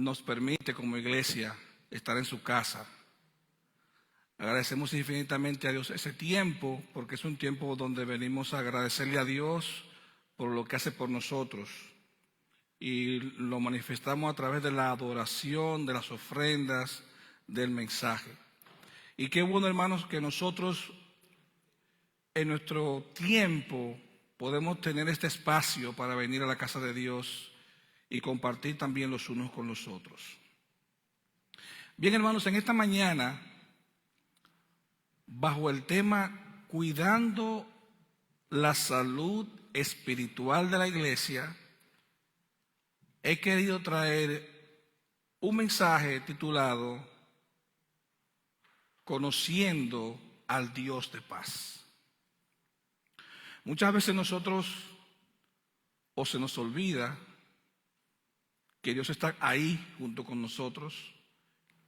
nos permite como iglesia estar en su casa. Agradecemos infinitamente a Dios ese tiempo, porque es un tiempo donde venimos a agradecerle a Dios por lo que hace por nosotros. Y lo manifestamos a través de la adoración, de las ofrendas, del mensaje. Y qué bueno, hermanos, que nosotros en nuestro tiempo podemos tener este espacio para venir a la casa de Dios y compartir también los unos con los otros. Bien, hermanos, en esta mañana, bajo el tema Cuidando la salud espiritual de la iglesia, he querido traer un mensaje titulado Conociendo al Dios de paz. Muchas veces nosotros o se nos olvida que Dios está ahí junto con nosotros,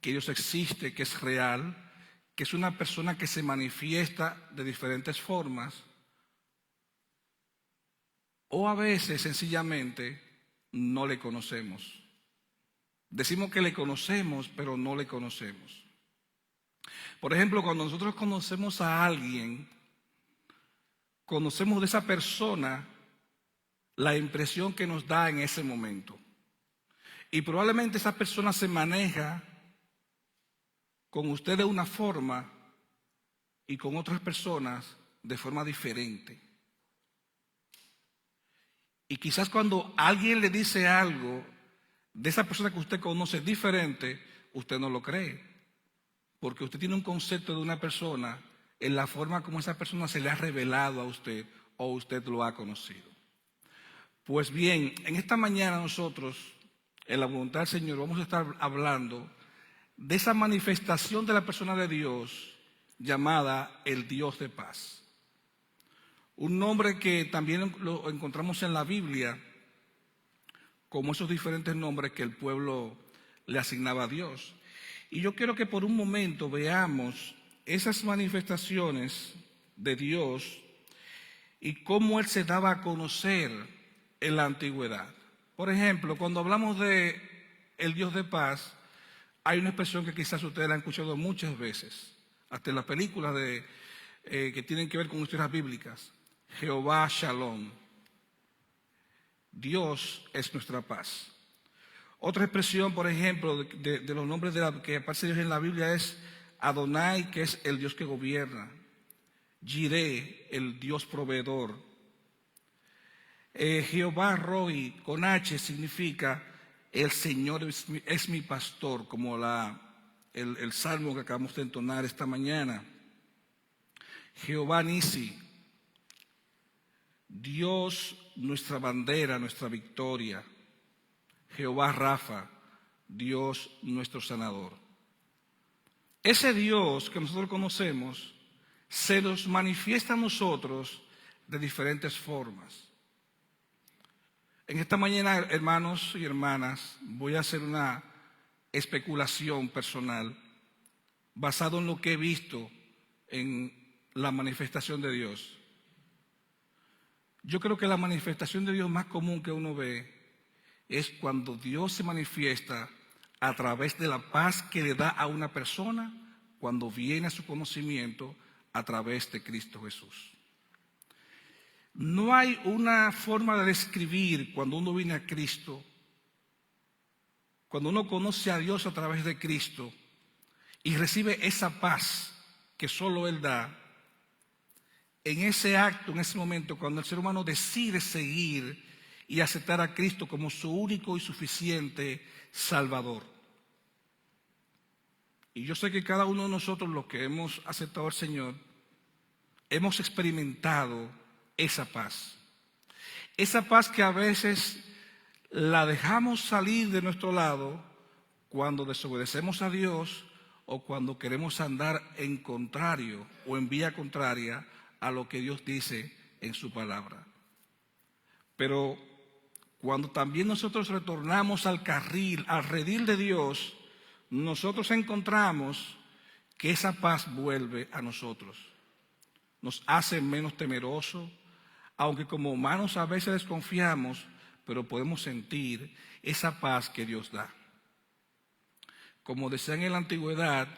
que Dios existe, que es real, que es una persona que se manifiesta de diferentes formas, o a veces sencillamente no le conocemos. Decimos que le conocemos, pero no le conocemos. Por ejemplo, cuando nosotros conocemos a alguien, conocemos de esa persona la impresión que nos da en ese momento. Y probablemente esa persona se maneja con usted de una forma y con otras personas de forma diferente. Y quizás cuando alguien le dice algo de esa persona que usted conoce diferente, usted no lo cree. Porque usted tiene un concepto de una persona en la forma como esa persona se le ha revelado a usted o usted lo ha conocido. Pues bien, en esta mañana nosotros, en la voluntad del Señor, vamos a estar hablando de esa manifestación de la persona de Dios llamada el Dios de paz. Un nombre que también lo encontramos en la Biblia como esos diferentes nombres que el pueblo le asignaba a Dios. Y yo quiero que por un momento veamos esas manifestaciones de Dios y cómo Él se daba a conocer en la antigüedad. Por ejemplo, cuando hablamos de el Dios de paz, hay una expresión que quizás ustedes la han escuchado muchas veces, hasta en las películas que tienen que ver con historias bíblicas. Jehová Shalom. Dios es nuestra paz. Otra expresión, por ejemplo, de los nombres que aparece Dios en la Biblia es Adonai, que es el Dios que gobierna. Jireh, el Dios proveedor. Jehová Roi, con H, significa el Señor es mi pastor, como el salmo que acabamos de entonar esta mañana. Jehová Nisi, Dios nuestra bandera, nuestra victoria. Jehová Rafa, Dios nuestro sanador. Ese Dios que nosotros conocemos se nos manifiesta a nosotros de diferentes formas. En esta mañana, hermanos y hermanas, voy a hacer una especulación personal basado en lo que he visto en la manifestación de Dios. Yo creo que la manifestación de Dios más común que uno ve es cuando Dios se manifiesta a través de la paz que le da a una persona cuando viene a su conocimiento a través de Cristo Jesús. No hay una forma de describir cuando uno viene a Cristo, cuando uno conoce a Dios a través de Cristo y recibe esa paz que solo Él da. En ese acto, en ese momento, cuando el ser humano decide seguir y aceptar a Cristo como su único y suficiente Salvador. Y yo sé que cada uno de nosotros, los que hemos aceptado al Señor, hemos experimentado esa paz. Esa paz que a veces la dejamos salir de nuestro lado cuando desobedecemos a Dios o cuando queremos andar en contrario o en vía contraria a lo que Dios dice en su palabra. Pero cuando también nosotros retornamos al carril, al redil de Dios, nosotros encontramos que esa paz vuelve a nosotros. Nos hace menos temerosos, aunque como humanos a veces desconfiamos, pero podemos sentir esa paz que Dios da. Como decían en la antigüedad,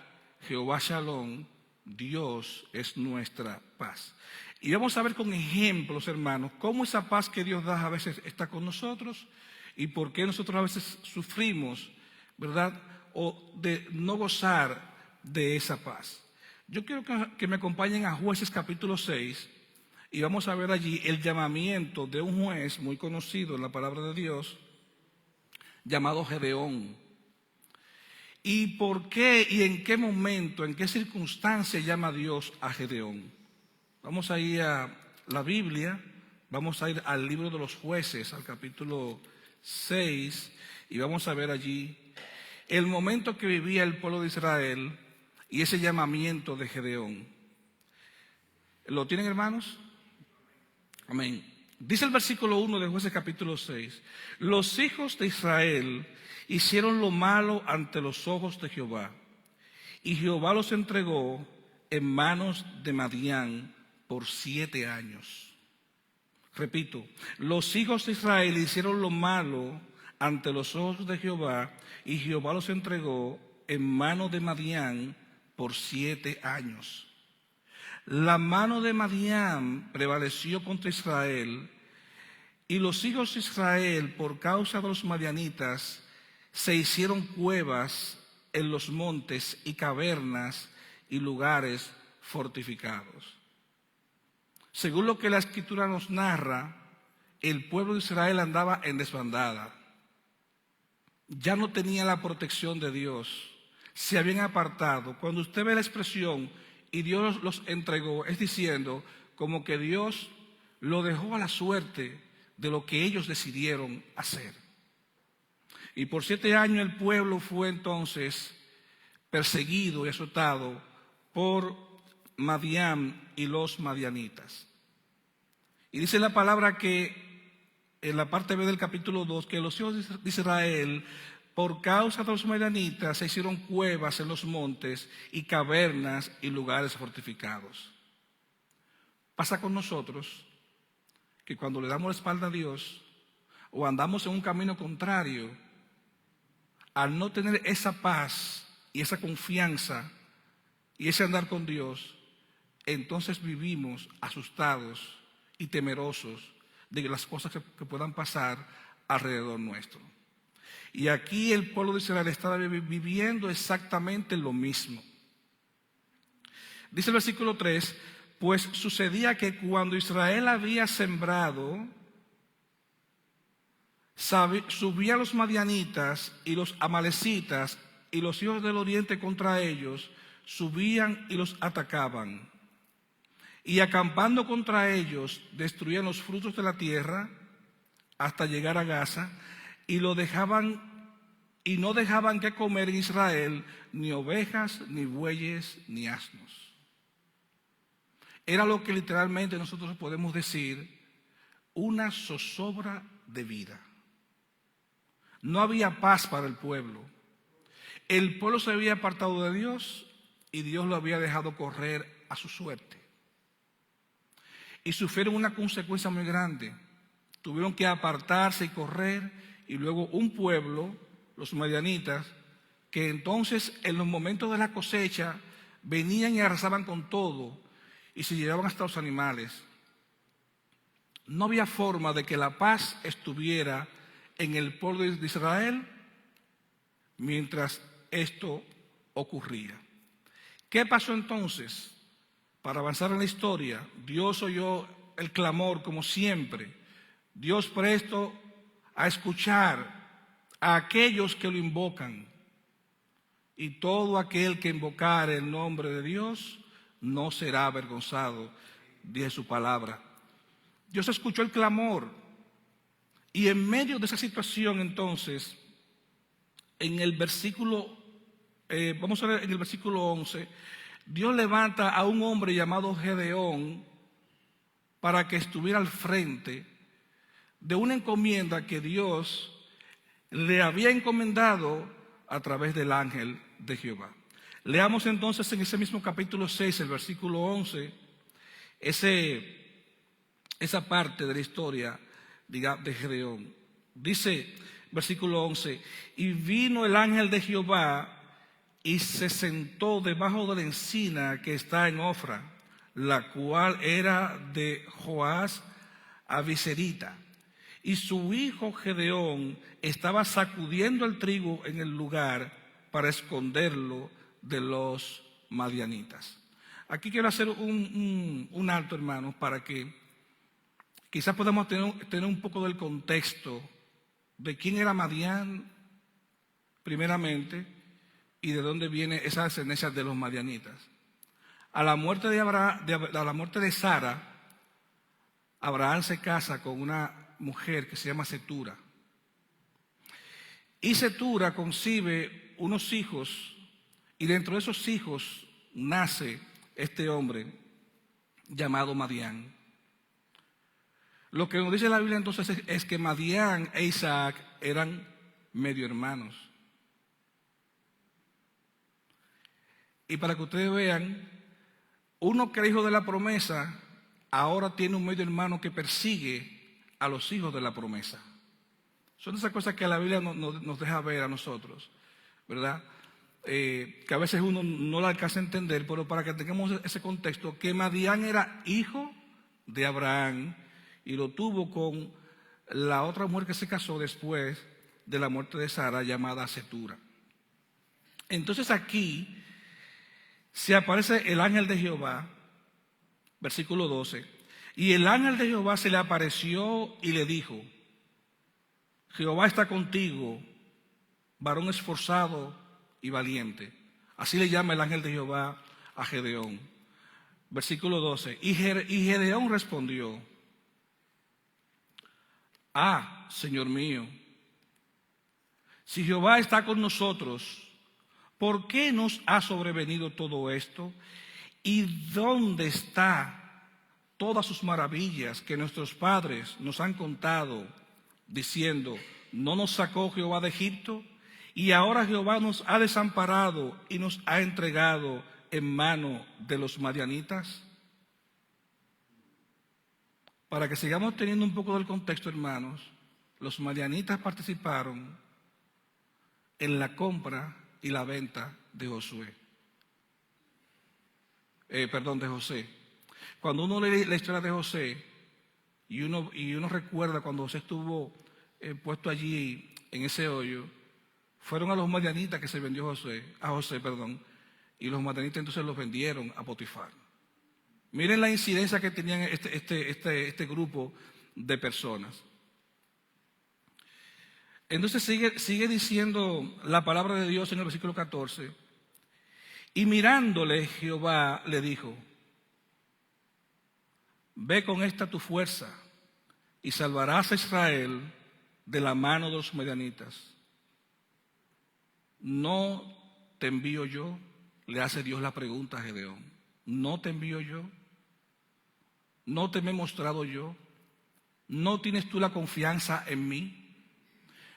Jehová Shalom, Dios es nuestra paz. Y vamos a ver con ejemplos, hermanos, cómo esa paz que Dios da a veces está con nosotros y por qué nosotros a veces sufrimos, ¿verdad? O de no gozar de esa paz. Yo quiero que me acompañen a Jueces capítulo 6 y vamos a ver allí el llamamiento de un juez muy conocido en la palabra de Dios, llamado Gedeón. ¿Y por qué y en qué momento, en qué circunstancia llama Dios a Gedeón? Vamos a ir a la Biblia, vamos a ir al libro de los Jueces, al capítulo 6, y vamos a ver allí el momento que vivía el pueblo de Israel y ese llamamiento de Gedeón. ¿Lo tienen, hermanos? Amén. Dice el versículo 1 de Jueces capítulo 6: los hijos de Israel hicieron lo malo ante los ojos de Jehová, y Jehová los entregó en manos de Madián por 7 años. Repito, los hijos de Israel hicieron lo malo ante los ojos de Jehová, y Jehová los entregó en manos de Madián por 7 años. La mano de Madián prevaleció contra Israel, y los hijos de Israel, por causa de los madianitas, se hicieron cuevas en los montes y cavernas y lugares fortificados. Según lo que la Escritura nos narra, el pueblo de Israel andaba en desbandada. Ya no tenía la protección de Dios. Se habían apartado. Cuando usted ve la expresión y Dios los entregó, es diciendo como que Dios lo dejó a la suerte de lo que ellos decidieron hacer. Y por 7 años el pueblo fue entonces perseguido y azotado por Madián y los madianitas. Y dice la palabra que en la parte B del capítulo 2, que los hijos de Israel, por causa de los madianitas, se hicieron cuevas en los montes y cavernas y lugares fortificados. Pasa con nosotros que cuando le damos la espalda a Dios o andamos en un camino contrario, al no tener esa paz y esa confianza y ese andar con Dios, entonces vivimos asustados y temerosos de las cosas que puedan pasar alrededor nuestro. Y aquí el pueblo de Israel estaba viviendo exactamente lo mismo. Dice el versículo 3, pues sucedía que cuando Israel había sembrado, subían los madianitas y los amalecitas y los hijos del oriente contra ellos, subían y los atacaban. Y acampando contra ellos, destruían los frutos de la tierra hasta llegar a Gaza, y no dejaban que comer en Israel ni ovejas, ni bueyes, ni asnos. Era lo que literalmente nosotros podemos decir una zozobra de vida. No había paz para el pueblo. El pueblo se había apartado de Dios y Dios lo había dejado correr a su suerte. Y sufrieron una consecuencia muy grande. Tuvieron que apartarse y correr, y luego un pueblo, los madianitas, que entonces en los momentos de la cosecha venían y arrasaban con todo y se llevaban hasta los animales. No había forma de que la paz estuviera en el pueblo de Israel mientras esto ocurría. ¿Qué pasó entonces? Para avanzar en la historia, Dios oyó el clamor como siempre. Dios presto a escuchar a aquellos que lo invocan. Y todo aquel que invocare el nombre de Dios no será avergonzado, dice su palabra. Dios escuchó el clamor. Y en medio de esa situación entonces, en el versículo, vamos a ver en el versículo 11, Dios levanta a un hombre llamado Gedeón para que estuviera al frente de una encomienda que Dios le había encomendado a través del ángel de Jehová. Leamos entonces en ese mismo capítulo 6, el versículo 11, esa parte de la historia de Gedeón. Dice, versículo 11, y vino el ángel de Jehová y se sentó debajo de la encina que está en Ofra, la cual era de Joás Abiserita. Y su hijo Gedeón estaba sacudiendo el trigo en el lugar para esconderlo de los madianitas. Aquí quiero hacer un alto, hermanos, para que quizás podamos tener un poco del contexto de quién era Madián, primeramente, y de dónde viene esa descendencia de los madianitas. A la muerte de Sara, Abraham se casa con una mujer que se llama Setura. Y Setura concibe unos hijos, y dentro de esos hijos nace este hombre llamado Madián. Lo que nos dice la Biblia entonces es que Madián e Isaac eran medio hermanos. Y para que ustedes vean, uno que era hijo de la promesa, ahora tiene un medio hermano que persigue a los hijos de la promesa. Son esas cosas que la Biblia nos deja ver a nosotros, ¿verdad? Que a veces uno no la alcanza a entender, pero para que tengamos ese contexto, que Madián era hijo de Abraham y lo tuvo con la otra mujer que se casó después de la muerte de Sara, llamada Setura. Entonces aquí se aparece el ángel de Jehová, versículo 12, y el ángel de Jehová se le apareció y le dijo: Jehová está contigo, varón esforzado y valiente. Así le llama el ángel de Jehová a Gedeón. Versículo 12, y Gedeón respondió: Señor mío, si Jehová está con nosotros, ¿por qué nos ha sobrevenido todo esto? ¿Y dónde están todas sus maravillas que nuestros padres nos han contado, diciendo: ¿no nos sacó Jehová de Egipto? Y ahora Jehová nos ha desamparado y nos ha entregado en mano de los madianitas. Para que sigamos teniendo un poco del contexto, hermanos, los madianitas participaron en la compra y la venta de José. Cuando uno lee la historia de José y uno recuerda cuando José estuvo puesto allí en ese hoyo, fueron a los madianitas que se vendió a José, y los madianitas entonces los vendieron a Potifar. Miren la incidencia que tenían este grupo de personas. Entonces sigue diciendo la palabra de Dios en el versículo 14. Y mirándole Jehová le dijo: ve con esta tu fuerza y salvarás a Israel de la mano de los madianitas. ¿No te envío yo? Le hace Dios la pregunta a Gedeón. ¿No te envío yo? ¿No te me he mostrado yo? ¿No tienes tú la confianza en mí?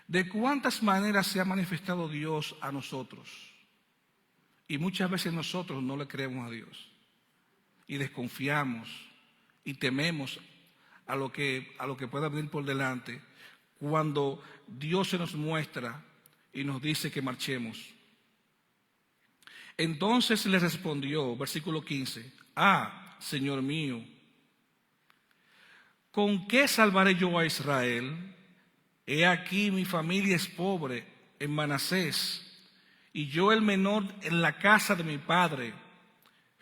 ¿De cuántas maneras se ha manifestado Dios a nosotros? Y muchas veces nosotros no le creemos a Dios y desconfiamos y tememos a lo que pueda venir por delante, cuando Dios se nos muestra y nos dice que marchemos. Entonces le respondió, versículo 15: Señor mío, ¿con qué salvaré yo a Israel? He aquí mi familia es pobre en Manasés, y yo el menor en la casa de mi padre.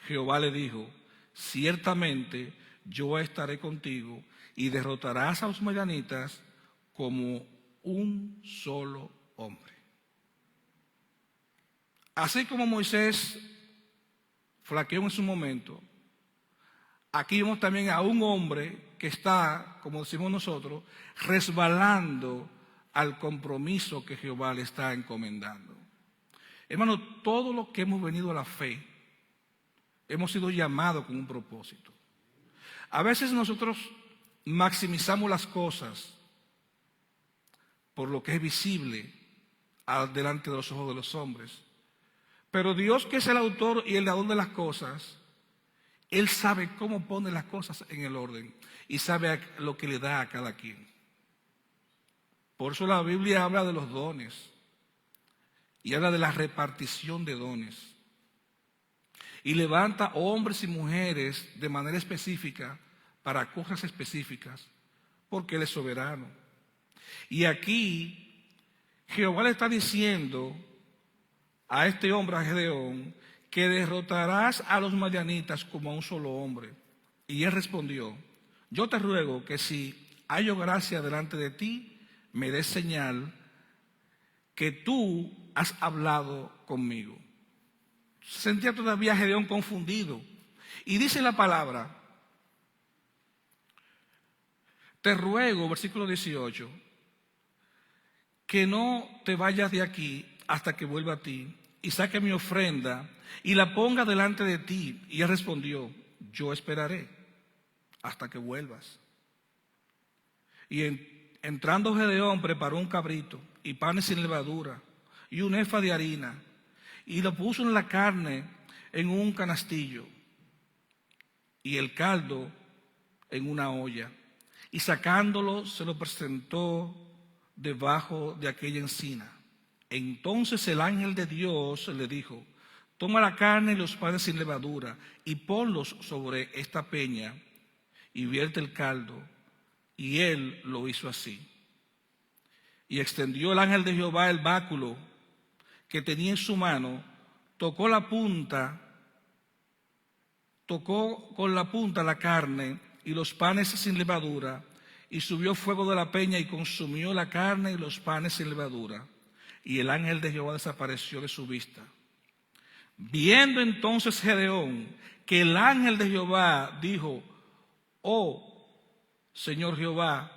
Jehová le dijo: ciertamente yo estaré contigo y derrotarás a los madianitas como un solo hombre. Así como Moisés flaqueó en su momento, aquí vemos también a un hombre que está, como decimos nosotros, resbalando al compromiso que Jehová le está encomendando. Hermano, todo lo que hemos venido a la fe, hemos sido llamados con un propósito. A veces nosotros maximizamos las cosas por lo que es visible delante de los ojos de los hombres. Pero Dios, que es el autor y el dador de las cosas, Él sabe cómo pone las cosas en el orden y sabe lo que le da a cada quien. Por eso la Biblia habla de los dones y habla de la repartición de dones. Y levanta hombres y mujeres de manera específica para cosas específicas, porque Él es soberano. Y aquí Jehová le está diciendo a este hombre, a Gedeón, que derrotarás a los madianitas como a un solo hombre. Y él respondió: yo te ruego que si hallo gracia delante de ti, me des señal que tú has hablado conmigo. Se sentía todavía Gedeón confundido. Y dice la palabra: te ruego, versículo 18, que no te vayas de aquí hasta que vuelva a ti y saque mi ofrenda y la ponga delante de ti. Y él respondió: yo esperaré hasta que vuelvas. Y entrando Gedeón preparó un cabrito y panes sin levadura y un efa de harina, y lo puso en la carne en un canastillo y el caldo en una olla, y sacándolo se lo presentó debajo de aquella encina. Entonces el ángel de Dios le dijo: toma la carne y los panes sin levadura y ponlos sobre esta peña y vierte el caldo. Y él lo hizo así. Y extendió el ángel de Jehová el báculo que tenía en su mano, tocó con la punta la carne y los panes sin levadura, y subió fuego de la peña y consumió la carne y los panes sin levadura. Y el ángel de Jehová desapareció de su vista. Viendo entonces Gedeón que el ángel de Jehová, dijo: oh Señor Jehová,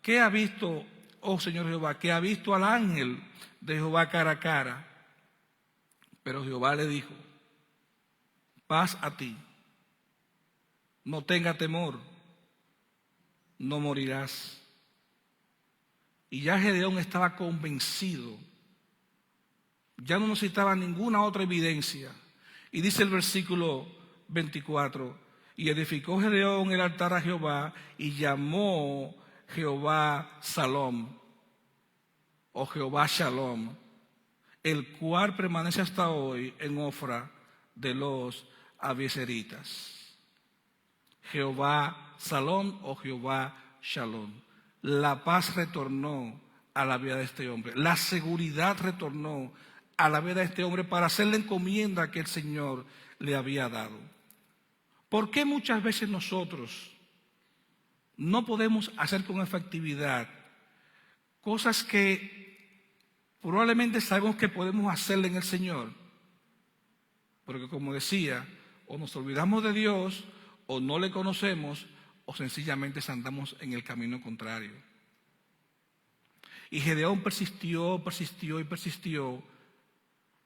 ¿qué ha visto? Oh Señor Jehová, que ha visto al ángel de Jehová cara a cara. Pero Jehová le dijo: paz a ti, no tenga temor, no morirás. Y ya Gedeón estaba convencido, ya no necesitaba ninguna otra evidencia. Y dice el versículo 24: y edificó Gedeón el altar a Jehová y llamó Jehová Salom, o Jehová Shalom, el cual permanece hasta hoy en Ofra de los abiezeritas. Jehová Salom o Jehová Shalom. La paz retornó a la vida de este hombre. La seguridad retornó a la vida de este hombre para hacer la encomienda que el Señor le había dado. ¿Por qué muchas veces nosotros no podemos hacer con efectividad cosas que probablemente sabemos que podemos hacerle en el Señor? Porque, como decía, o nos olvidamos de Dios, o no le conocemos, o sencillamente andamos en el camino contrario. Y Gedeón persistió,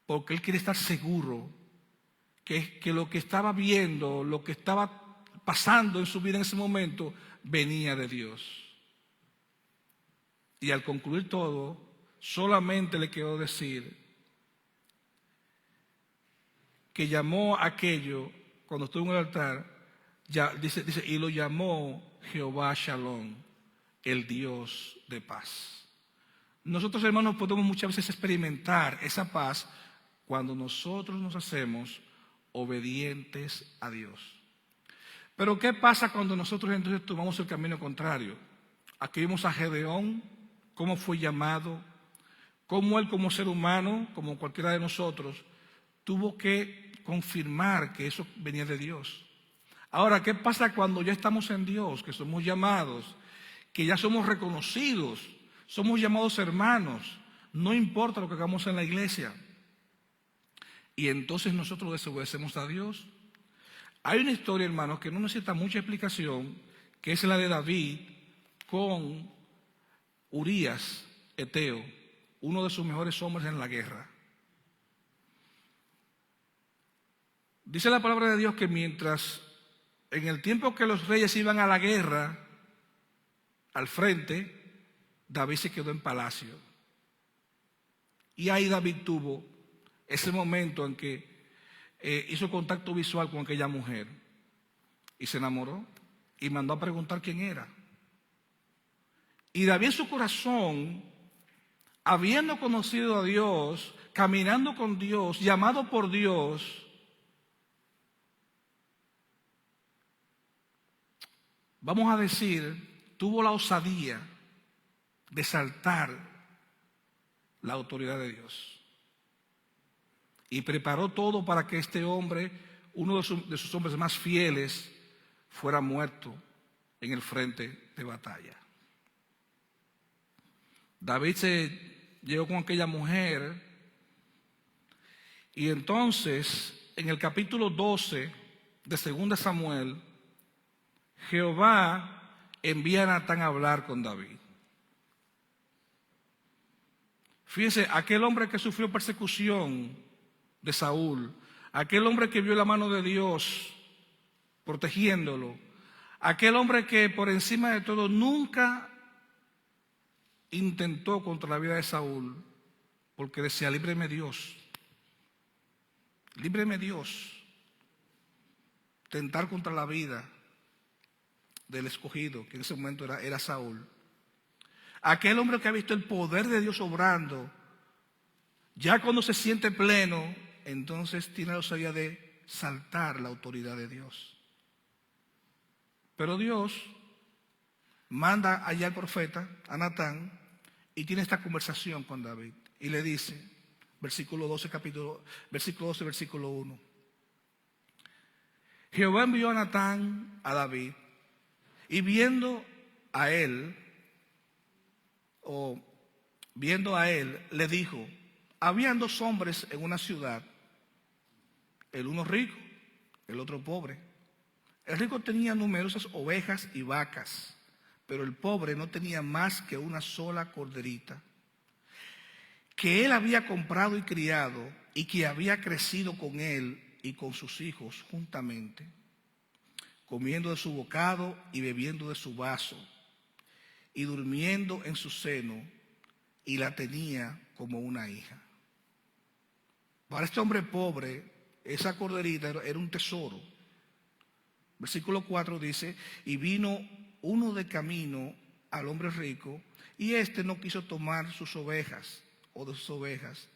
porque él quiere estar seguro que lo que estaba viendo, lo que estaba pasando en su vida en ese momento, venía de Dios. Y al concluir todo, solamente le quedó decir que llamó a aquello, cuando estuvo en el altar, dice, y lo llamó Jehová Shalom, el Dios de paz. Nosotros, hermanos, podemos muchas veces experimentar esa paz cuando nosotros nos hacemos obedientes a Dios. Pero ¿qué pasa cuando nosotros entonces tomamos el camino contrario? Aquí vimos a Gedeón, cómo fue llamado, cómo él como ser humano, como cualquiera de nosotros, tuvo que confirmar que eso venía de Dios. Ahora, ¿qué pasa cuando ya estamos en Dios, que somos llamados, que ya somos reconocidos, somos llamados hermanos, no importa lo que hagamos en la iglesia? Y entonces nosotros desobedecemos a Dios. Hay una historia, hermanos, que no necesita mucha explicación, que es la de David con Urías, Eteo, uno de sus mejores hombres en la guerra. Dice la palabra de Dios que mientras, en el tiempo que los reyes iban a la guerra, al frente, David se quedó en palacio. Y ahí David tuvo ese momento en que hizo contacto visual con aquella mujer y se enamoró y mandó a preguntar quién era. Y David en su corazón, habiendo conocido a Dios, caminando con Dios, llamado por Dios, vamos a decir, tuvo la osadía de saltar la autoridad de Dios. Y preparó todo para que este hombre, uno de sus hombres más fieles, fuera muerto en el frente de batalla. David se llegó con aquella mujer y entonces en el capítulo 12 de 2 Samuel, Jehová envía a Natán a hablar con David. Fíjense, aquel hombre que sufrió persecución de Saúl, aquel hombre que vio la mano de Dios protegiéndolo, aquel hombre que por encima de todo nunca intentó contra la vida de Saúl, porque decía, líbreme Dios, tentar contra la vida del escogido, que en ese momento era Saúl. Aquel hombre que ha visto el poder de Dios obrando, ya cuando se siente pleno, entonces tiene la osadía de saltar la autoridad de Dios. Pero Dios manda allá al profeta, a Natán, y tiene esta conversación con David. Y le dice, versículo 12, versículo 1. Jehová envió a Natán a David, y viendo a él, le dijo, habían 2 hombres en una ciudad, el uno rico, el otro pobre. El rico tenía numerosas ovejas y vacas, pero el pobre no tenía más que una sola corderita, que él había comprado y criado, y que había crecido con él y con sus hijos juntamente, comiendo de su bocado y bebiendo de su vaso, y durmiendo en su seno, y la tenía como una hija. Para este hombre pobre, esa corderita era un tesoro. Versículo 4 dice, y vino uno de camino al hombre rico, y éste no quiso tomar sus ovejas, o de sus ovejas,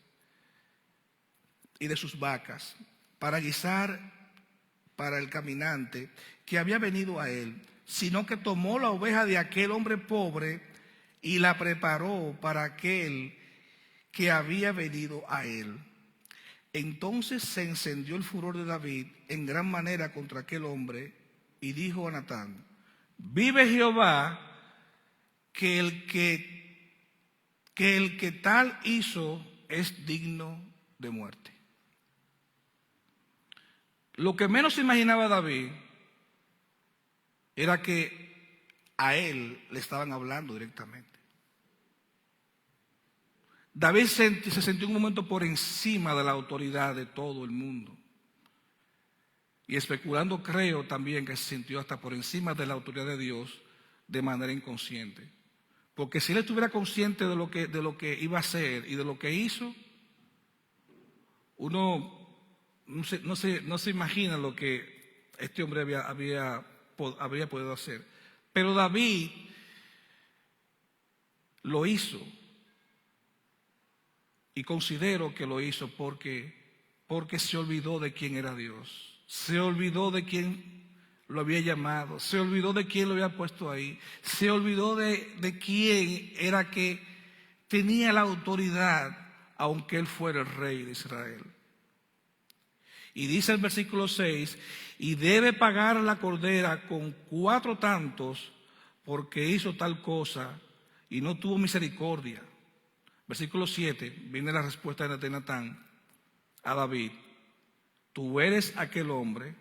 y de sus vacas, para guisar para el caminante que había venido a él, sino que tomó la oveja de aquel hombre pobre y la preparó para aquel que había venido a él. Entonces se encendió el furor de David en gran manera contra aquel hombre y dijo a Natán, vive Jehová, que el que tal hizo es digno de muerte. Lo que menos imaginaba David era que a él le estaban hablando directamente. David se sintió un momento por encima de la autoridad de todo el mundo. Y especulando, creo también que se sintió hasta por encima de la autoridad de Dios de manera inconsciente. Porque si él estuviera consciente de lo que iba a hacer y de lo que hizo, uno no se imagina lo que este hombre había podido hacer. Pero David lo hizo. Y considero que lo hizo porque se olvidó de quién era Dios. Se olvidó de quién lo había llamado. Se olvidó de quién lo había puesto ahí. Se olvidó de quién era que tenía la autoridad, aunque él fuera el rey de Israel. Y dice el versículo 6, y debe pagar la cordera con 4 tantos porque hizo tal cosa y no tuvo misericordia. Versículo 7, viene la respuesta de Natán a David. Tú eres aquel hombre,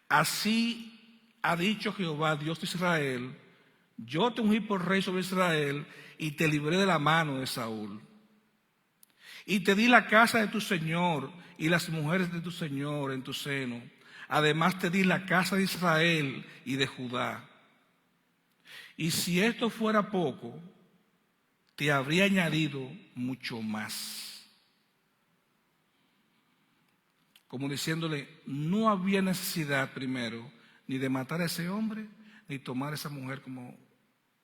así ha dicho Jehová, Dios de Israel, yo te ungí por rey sobre Israel y te libré de la mano de Saúl. Y te di la casa de tu Señor y las mujeres de tu Señor en tu seno. Además te di la casa de Israel y de Judá. Y si esto fuera poco, te habría añadido mucho más. Como diciéndole, no había necesidad primero ni de matar a ese hombre, ni tomar a esa mujer como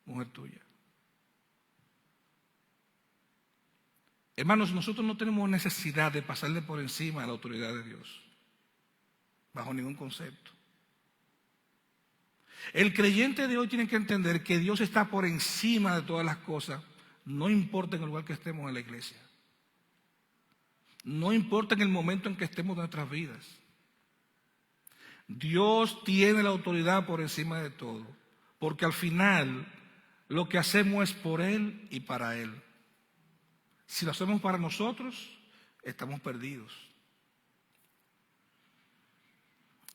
mujer tuya. Hermanos, nosotros no tenemos necesidad de pasarle por encima a la autoridad de Dios, bajo ningún concepto. El creyente de hoy tiene que entender que Dios está por encima de todas las cosas, no importa en el lugar que estemos en la iglesia, no importa en el momento en que estemos de nuestras vidas. Dios tiene la autoridad por encima de todo, porque al final lo que hacemos es por Él y para Él. Si lo hacemos para nosotros, estamos perdidos.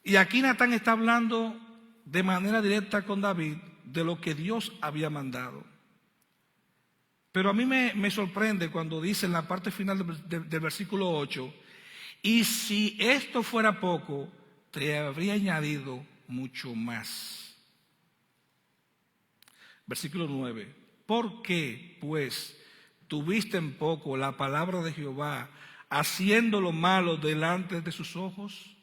Y aquí Natán está hablando de manera directa con David de lo que Dios había mandado. Pero a mí me sorprende cuando dice en la parte final del versículo 8, y si esto fuera poco, te habría añadido mucho más. Versículo 9, ¿por qué, pues, tuviste en poco la palabra de Jehová, haciendo lo malo delante de sus ojos?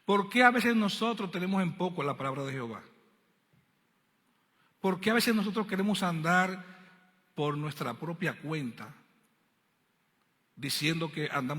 ¿Por qué a veces nosotros tenemos en poco la palabra de Jehová? ¿Por qué a veces nosotros queremos andar por nuestra propia cuenta, diciendo que andamos